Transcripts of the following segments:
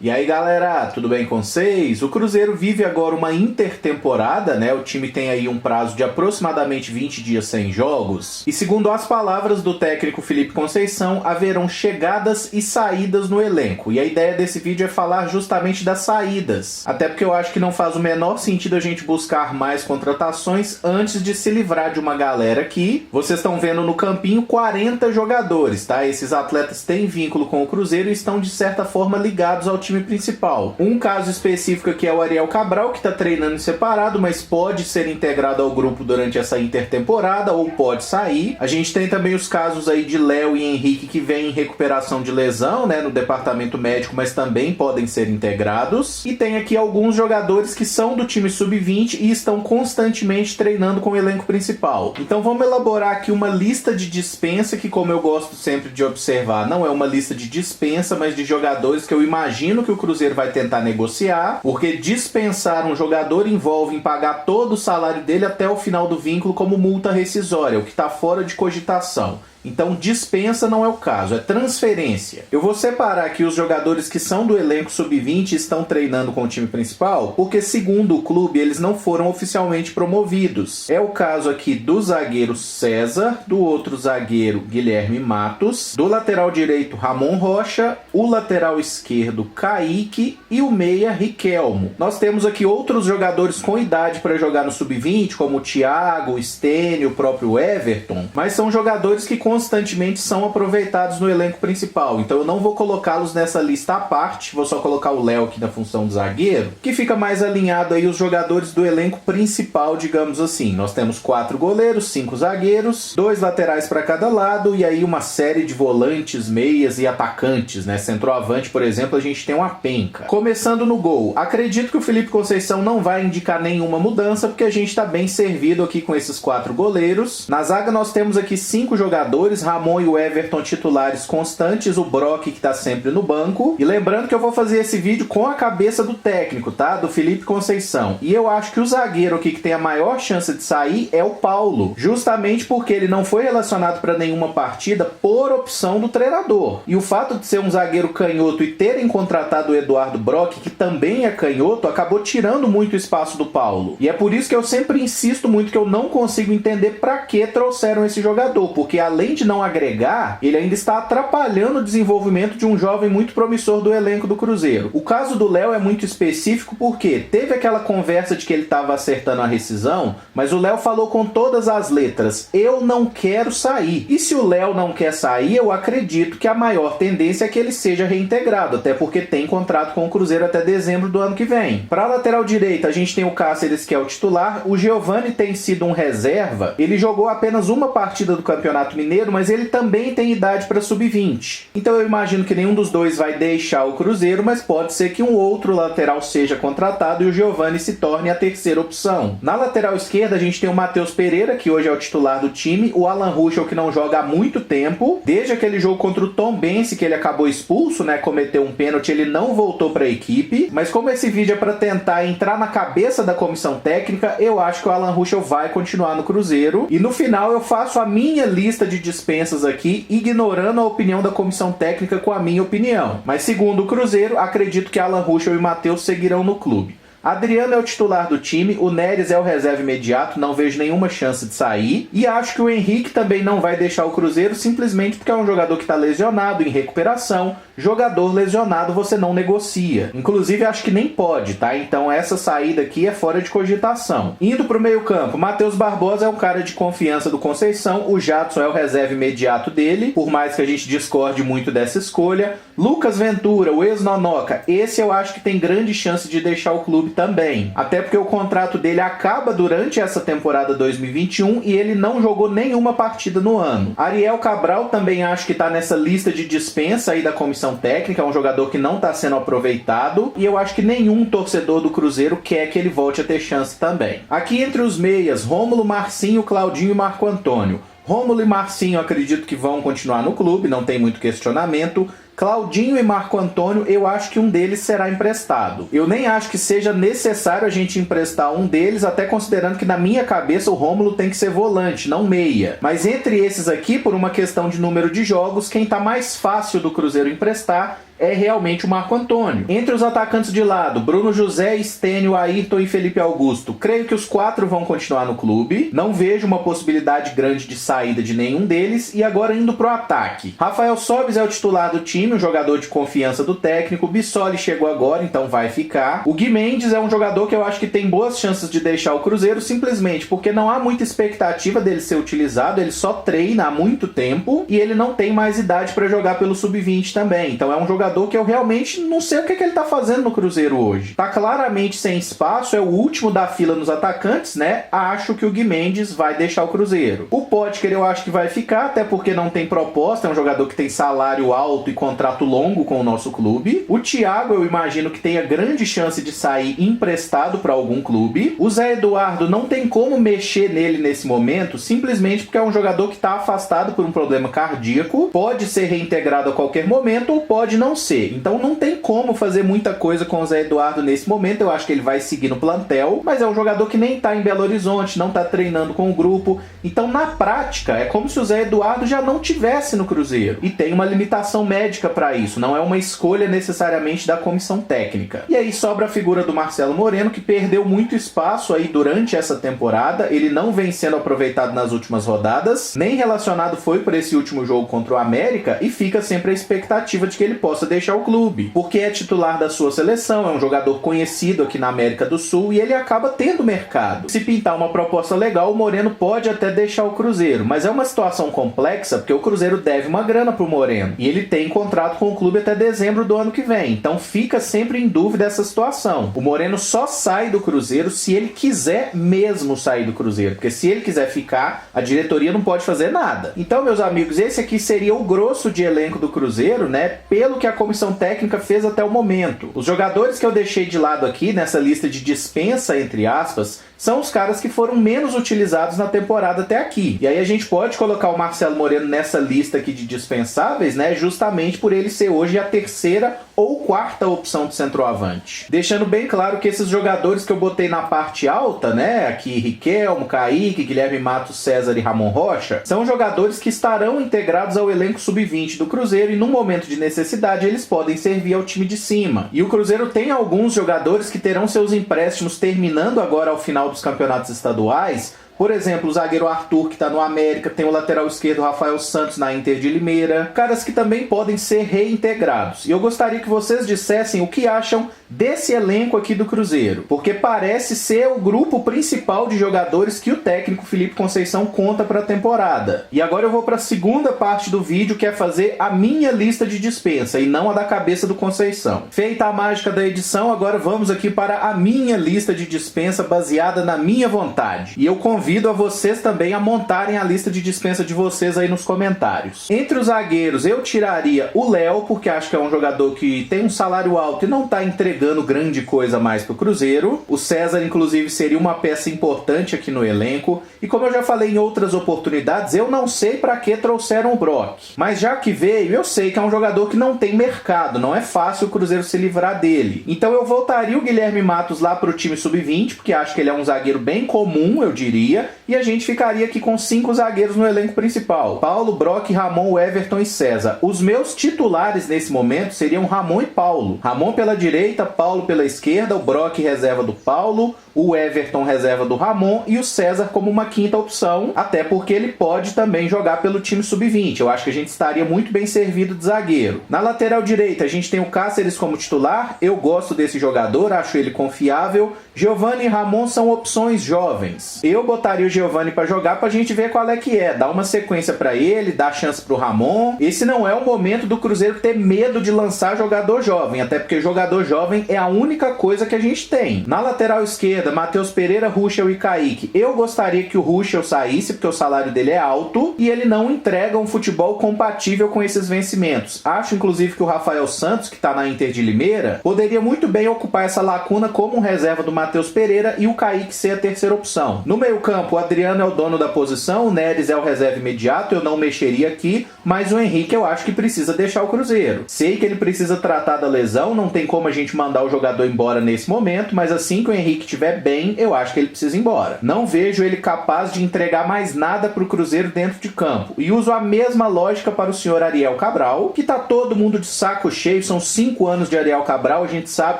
E aí galera, tudo bem com vocês? O Cruzeiro vive agora uma intertemporada, né? O time tem aí um prazo de aproximadamente 20 dias sem jogos. E segundo as palavras do técnico Felipe Conceição, haverão chegadas e saídas no elenco. E a ideia desse vídeo é falar justamente das saídas. Até porque eu acho que não faz o menor sentido a gente buscar mais contratações antes de se livrar de uma galera aqui. Vocês estão vendo no campinho 40 jogadores, tá? Esses atletas têm vínculo com o Cruzeiro e estão de certa forma ligados ao time principal. Um caso específico aqui é o Ariel Cabral, que está treinando em separado, mas pode ser integrado ao grupo durante essa intertemporada ou pode sair. A gente tem também os casos aí de Léo e Henrique, que vêm em recuperação de lesão, né, no departamento médico, mas também podem ser integrados. E tem aqui alguns jogadores que são do time sub-20 e estão constantemente treinando com o elenco principal. Então vamos elaborar aqui uma lista de dispensa, que como eu gosto sempre de observar, não é uma lista de dispensa, mas de jogadores que eu imagino que o Cruzeiro vai tentar negociar, porque dispensar um jogador envolve em pagar todo o salário dele até o final do vínculo como multa rescisória, o que está fora de cogitação. Então dispensa não é o caso, é transferência. Eu vou separar aqui os jogadores que são do elenco sub-20 e estão treinando com o time principal, porque segundo o clube eles não foram oficialmente promovidos. É o caso aqui do zagueiro César, do outro zagueiro Guilherme Matos, do lateral direito Ramon Rocha, o lateral esquerdo Kaique e o meia Riquelmo. Nós temos aqui outros jogadores com idade para jogar no sub-20, como o Thiago, o Stênio, o próprio Everton, mas são jogadores que constantemente são aproveitados no elenco principal, então eu não vou colocá-los nessa lista à parte, vou só colocar o Léo aqui na função de zagueiro, que fica mais alinhado aí os jogadores do elenco principal, digamos assim. Nós temos 4 goleiros, 5 zagueiros, 2 laterais para cada lado e aí uma série de volantes, meias e atacantes, né? Centroavante, por exemplo, a gente tem uma penca. Começando no gol, acredito que o Felipe Conceição não vai indicar nenhuma mudança, porque a gente está bem servido aqui com esses 4 goleiros. Na zaga nós temos aqui 5 jogadores, Ramon e o Everton titulares constantes, o Brock que está sempre no banco. E lembrando que eu vou fazer esse vídeo com a cabeça do técnico, tá? Do Felipe Conceição. E eu acho que o zagueiro aqui que tem a maior chance de sair é o Paulo, justamente porque ele não foi relacionado para nenhuma partida por opção do treinador. E o fato de ser um zagueiro canhoto e terem contratado o Eduardo Brock, que também é canhoto, acabou tirando muito espaço do Paulo. E é por isso que eu sempre insisto muito que eu não consigo entender para que trouxeram esse jogador, porque além de não agregar, ele ainda está atrapalhando o desenvolvimento de um jovem muito promissor do elenco do Cruzeiro. O caso do Léo é muito específico porque teve aquela conversa de que ele estava acertando a rescisão, mas o Léo falou com todas as letras: eu não quero sair. E se o Léo não quer sair, eu acredito que a maior tendência é que ele seja reintegrado, até porque tem contrato com o Cruzeiro até dezembro do ano que vem. Para a lateral direita, a gente tem o Cáceres, que é o titular. O Giovani tem sido um reserva. Ele jogou apenas uma partida do Campeonato Mineiro, mas ele também tem idade para sub-20. Então eu imagino que nenhum dos dois vai deixar o Cruzeiro, mas pode ser que um outro lateral seja contratado e o Giovani se torne a terceira opção. Na lateral esquerda a gente tem o Matheus Pereira, que hoje é o titular do time, o Alan Ruschel, que não joga há muito tempo, desde aquele jogo contra o Tombense, que ele acabou expulso, né, cometeu um pênalti, ele não voltou para a equipe, mas como esse vídeo é para tentar entrar na cabeça da comissão técnica, eu acho que o Alan Ruschel vai continuar no Cruzeiro, e no final eu faço a minha lista de dispensas aqui, ignorando a opinião da comissão técnica com a minha opinião. Mas segundo o Cruzeiro, acredito que Alan Ruschel e Matheus seguirão no clube. Adriano é o titular do time, o Neres é o reserva imediato, não vejo nenhuma chance de sair. E acho que o Henrique também não vai deixar o Cruzeiro, simplesmente porque é um jogador que está lesionado, em recuperação. Jogador lesionado você não negocia. Inclusive acho que nem pode, tá? Então essa saída aqui é fora de cogitação. Indo para o meio campo, Matheus Barbosa é um cara de confiança do Conceição, o Jadson é o reserva imediato dele, por mais que a gente discorde muito dessa escolha. Lucas Ventura, o ex-Nonoca, esse eu acho que tem grande chance de deixar o clube também. Até porque o contrato dele acaba durante essa temporada 2021 e ele não jogou nenhuma partida no ano. Ariel Cabral também acho que está nessa lista de dispensa aí da comissão técnica, é um jogador que não está sendo aproveitado e eu acho que nenhum torcedor do Cruzeiro quer que ele volte a ter chance também. Aqui entre os meias, Rômulo, Marcinho, Claudinho e Marco Antônio. Rômulo e Marcinho acredito que vão continuar no clube, não tem muito questionamento. Claudinho e Marco Antônio, eu acho que um deles será emprestado. Eu nem acho que seja necessário a gente emprestar um deles, até considerando que na minha cabeça o Rômulo tem que ser volante, não meia. Mas entre esses aqui, por uma questão de número de jogos, quem tá mais fácil do Cruzeiro emprestar é realmente o Marco Antônio. Entre os atacantes de lado, Bruno José, Stênio, Ayrton e Felipe Augusto, creio que os 4 vão continuar no clube, não vejo uma possibilidade grande de saída de nenhum deles. E agora indo pro ataque, Rafael Sobis é o titular do time, um jogador de confiança do técnico. Bissoli chegou agora, então vai ficar. O Gui Mendes é um jogador que eu acho que tem boas chances de deixar o Cruzeiro, simplesmente porque não há muita expectativa dele ser utilizado, ele só treina há muito tempo e ele não tem mais idade para jogar pelo Sub-20 também. Então é um jogador que eu realmente não sei o que ele tá fazendo no Cruzeiro hoje. Tá claramente sem espaço, é o último da fila nos atacantes, né? Acho que o Gui Mendes vai deixar o Cruzeiro. O Potker eu acho que vai ficar, até porque não tem proposta, é um jogador que tem salário alto e contrato longo com o nosso clube. O Thiago eu imagino que tenha grande chance de sair emprestado para algum clube. O Zé Eduardo não tem como mexer nele nesse momento, simplesmente porque é um jogador que está afastado por um problema cardíaco, pode ser reintegrado a qualquer momento ou pode não ser. Então não tem como fazer muita coisa com o Zé Eduardo nesse momento. Eu acho que ele vai seguir no plantel, mas é um jogador que nem está em Belo Horizonte, não está treinando com o grupo. Então na prática é como se o Zé Eduardo já não tivesse no Cruzeiro, e tem uma limitação médica para isso, não é uma escolha necessariamente da comissão técnica. E aí sobra a figura do Marcelo Moreno, que perdeu muito espaço aí durante essa temporada, ele não vem sendo aproveitado nas últimas rodadas, nem relacionado foi por esse último jogo contra o América, e fica sempre a expectativa de que ele possa deixar o clube, porque é titular da sua seleção, é um jogador conhecido aqui na América do Sul e ele acaba tendo mercado. Se pintar uma proposta legal, o Moreno pode até deixar o Cruzeiro, mas é uma situação complexa porque o Cruzeiro deve uma grana pro Moreno e ele tem contrato com o clube até dezembro do ano que vem, então fica sempre em dúvida essa situação. O Moreno só sai do Cruzeiro se ele quiser mesmo sair do Cruzeiro, porque se ele quiser ficar, a diretoria não pode fazer nada. Então, meus amigos, esse aqui seria o grosso de elenco do Cruzeiro, né, pelo que a comissão técnica fez até o momento. Os jogadores que eu deixei de lado aqui nessa lista de dispensa, entre aspas, são os caras que foram menos utilizados na temporada até aqui. E aí a gente pode colocar o Marcelo Moreno nessa lista aqui de dispensáveis, né, justamente por ele ser hoje a terceira ou quarta opção de centroavante. Deixando bem claro que esses jogadores que eu botei na parte alta, né, aqui Riquelme, Kaique, Guilherme Matos, César e Ramon Rocha, são jogadores que estarão integrados ao elenco sub-20 do Cruzeiro e no momento de necessidade eles podem servir ao time de cima. E o Cruzeiro tem alguns jogadores que terão seus empréstimos terminando agora ao final dos campeonatos estaduais. Por exemplo, o zagueiro Arthur, que está no América, tem o lateral esquerdo Rafael Santos na Inter de Limeira, caras que também podem ser reintegrados. E eu gostaria que vocês dissessem o que acham desse elenco aqui do Cruzeiro, porque parece ser o grupo principal de jogadores que o técnico Felipe Conceição conta para a temporada. E agora eu vou para a segunda parte do vídeo, que é fazer a minha lista de dispensa e não a da cabeça do Conceição. Feita a mágica da edição, agora vamos aqui para a minha lista de dispensa baseada na minha vontade. E eu convido a vocês também a montarem a lista de dispensa de vocês aí nos comentários. Entre os zagueiros eu tiraria o Léo, porque acho que é um jogador que tem um salário alto e não está entregando grande coisa mais pro Cruzeiro. O César, inclusive, seria uma peça importante aqui no elenco. E como eu já falei em outras oportunidades, eu não sei para que trouxeram o Brock. Mas já que veio, eu sei que é um jogador que não tem mercado. Não é fácil o Cruzeiro se livrar dele. Então eu voltaria o Guilherme Matos lá pro time sub-20, porque acho que ele é um zagueiro bem comum, eu diria. E a gente ficaria aqui com 5 zagueiros no elenco principal: Paulo, Brock, Ramon, Everton e César. Os meus titulares nesse momento seriam Ramon e Paulo. Ramon pela direita, Paulo pela esquerda, o Brock reserva do Paulo, o Everton reserva do Ramon e o César como uma quinta opção, até porque ele pode também jogar pelo time sub-20. Eu acho que a gente estaria muito bem servido de zagueiro. Na lateral direita a gente tem o Cáceres como titular, eu gosto desse jogador, acho ele confiável. Giovani e Ramon são opções jovens. Eu botaria o Giovani para jogar pra gente ver qual é que é, dar uma sequência para ele, dar chance pro Ramon. Esse não é o momento do Cruzeiro ter medo de lançar jogador jovem, até porque jogador jovem é a única coisa que a gente tem. Na lateral esquerda, Matheus Pereira, Ruschel e Kaique. Eu gostaria que o Ruschel saísse, porque o salário dele é alto e ele não entrega um futebol compatível com esses vencimentos. Acho, inclusive, que o Rafael Santos, que está na Inter de Limeira, poderia muito bem ocupar essa lacuna como um reserva do Matheus Pereira e o Kaique ser a terceira opção. No meio campo campo, o Adriano é o dono da posição, o Neres é o reserva imediato, eu não mexeria aqui, mas o Henrique eu acho que precisa deixar o Cruzeiro. Sei que ele precisa tratar da lesão, não tem como a gente mandar o jogador embora nesse momento, mas assim que o Henrique estiver bem, eu acho que ele precisa ir embora. Não vejo ele capaz de entregar mais nada pro Cruzeiro dentro de campo. E uso a mesma lógica para o senhor Ariel Cabral, que tá todo mundo de saco cheio, são 5 anos de Ariel Cabral, a gente sabe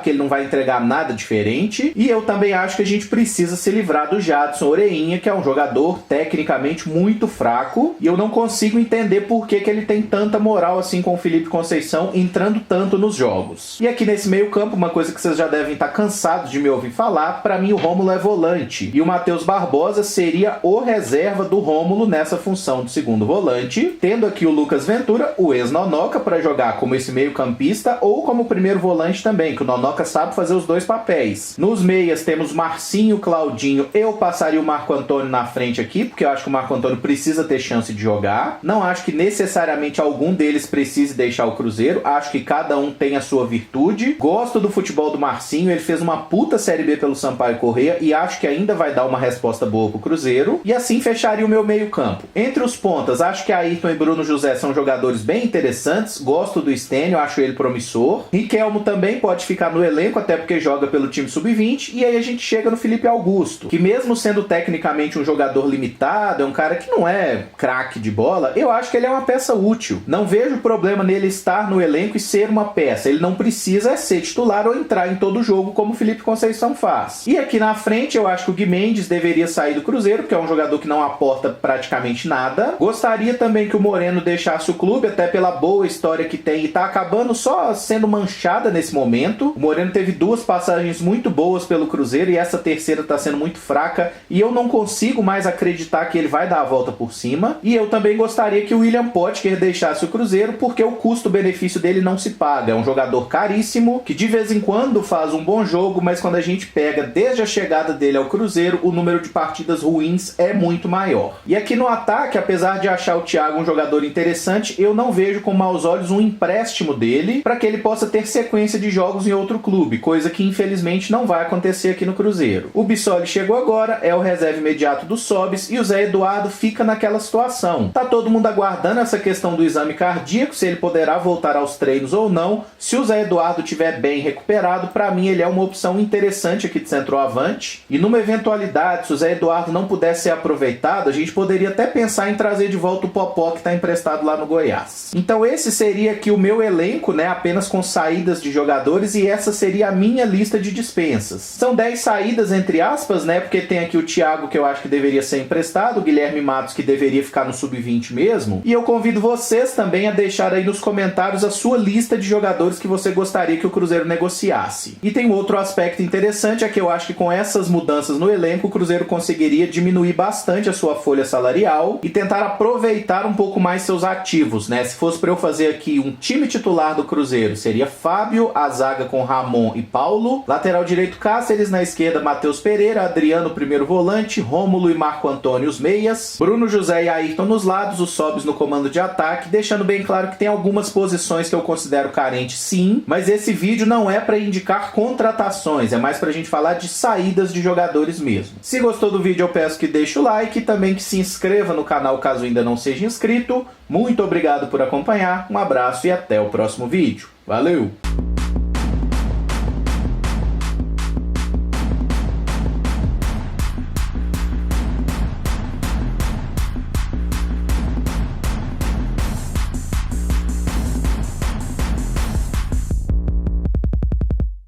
que ele não vai entregar nada diferente, e eu também acho que a gente precisa se livrar do Jadson Oreinha, que é um jogador tecnicamente muito fraco, e eu não consigo entender por que ele tem tanta moral assim com o Felipe Conceição entrando tanto nos jogos. E aqui nesse meio campo, uma coisa que vocês já devem estar cansados de me ouvir falar, pra mim o Rômulo é volante, e o Matheus Barbosa seria o reserva do Rômulo nessa função de segundo volante, tendo aqui o Lucas Ventura, o ex-Nonoca, para jogar como esse meio campista ou como primeiro volante também, que o Nonoca sabe fazer os dois papéis. Nos meias temos Marcinho, Claudinho, eu passaria o Marco Antônio na frente aqui, porque eu acho que o Marco Antônio precisa ter chance de jogar. Não acho que necessariamente algum deles precise deixar o Cruzeiro, acho que cada um tem a sua virtude. Gosto do futebol do Marcinho, ele fez uma puta Série B pelo Sampaio Corrêa e acho que ainda vai dar uma resposta boa pro Cruzeiro. E assim fecharia o meu meio campo. Entre os pontas, acho que Ayrton e Bruno José são jogadores bem interessantes, gosto do Stênio, acho ele promissor. Riquelmo também pode ficar no elenco, até porque joga pelo time sub-20, e aí a gente chega no Felipe Augusto, que mesmo sendo tecnicamente um jogador limitado, é um cara que não é craque de bola, eu acho que ele é uma peça útil. Não vejo problema nele estar no elenco e ser uma peça, ele não precisa ser titular ou entrar em todo jogo como o Felipe Conceição faz. E aqui na frente eu acho que o Gui Mendes deveria sair do Cruzeiro, porque é um jogador que não aporta praticamente nada. Gostaria também que o Moreno deixasse o clube, até pela boa história que tem e tá acabando só sendo manchada nesse momento. O Moreno teve 2 passagens muito boas pelo Cruzeiro e essa terceira tá sendo muito fraca e eu não consigo mais acreditar que ele vai dar a volta por cima. E eu também gostaria que o William Potker deixasse o Cruzeiro, porque o custo-benefício dele não se paga. É um jogador caríssimo, que de vez em quando faz um bom jogo, mas quando a gente pega desde a chegada dele ao Cruzeiro, o número de partidas ruins é muito maior. E aqui no ataque, apesar de achar o Thiago um jogador interessante, eu não vejo com maus olhos um empréstimo dele para que ele possa ter sequência de jogos em outro clube, coisa que infelizmente não vai acontecer aqui no Cruzeiro. O Bissoli chegou agora, é o reserva imediato do Sobis e o Zé Eduardo fica naquela situação. Tá todo mundo aguardando essa questão do exame cardíaco, se ele poderá voltar aos treinos ou não. Se o Zé Eduardo estiver bem recuperado, para mim ele é uma opção interessante aqui de centroavante. E numa eventualidade, se o Zé Eduardo não pudesse ser aproveitado, a gente poderia até pensar em trazer de volta o Popó, que está emprestado lá no Goiás. Então esse seria aqui o meu elenco, né, apenas com saídas de jogadores, e essa seria a minha lista de dispensas. São 10 saídas entre aspas, né, porque tem aqui o Thiago, que eu acho que deveria ser emprestado, o Guilherme Matos, que deveria ficar no sub-20 mesmo, e eu convido vocês também a deixar aí nos comentários a sua lista de jogadores que você gostaria que o Cruzeiro negociasse. E tem outro aspecto interessante, é que eu acho que com essas mudanças no elenco, o Cruzeiro conseguiria diminuir bastante a sua folha salarial e tentar aproveitar um pouco mais seus ativos, né? Se fosse para eu fazer aqui um time titular do Cruzeiro, seria Fábio, a zaga com Ramon e Paulo, lateral direito Cáceres, na esquerda Matheus Pereira, Adriano primeiro volante, Rômulo e Marco Antônio os meias, Bruno José e Ayrton nos lados, os Sobis no comando de ataque, deixando bem claro que tem algumas posições que eu considero carentes sim, mas esse vídeo não é para indicar contratações, é mais pra gente falar de saídas de jogadores mesmo. Se gostou do vídeo eu peço que deixe o like e também que se inscreva no canal caso ainda não seja inscrito. Muito obrigado por acompanhar, um abraço e até o próximo vídeo. Valeu!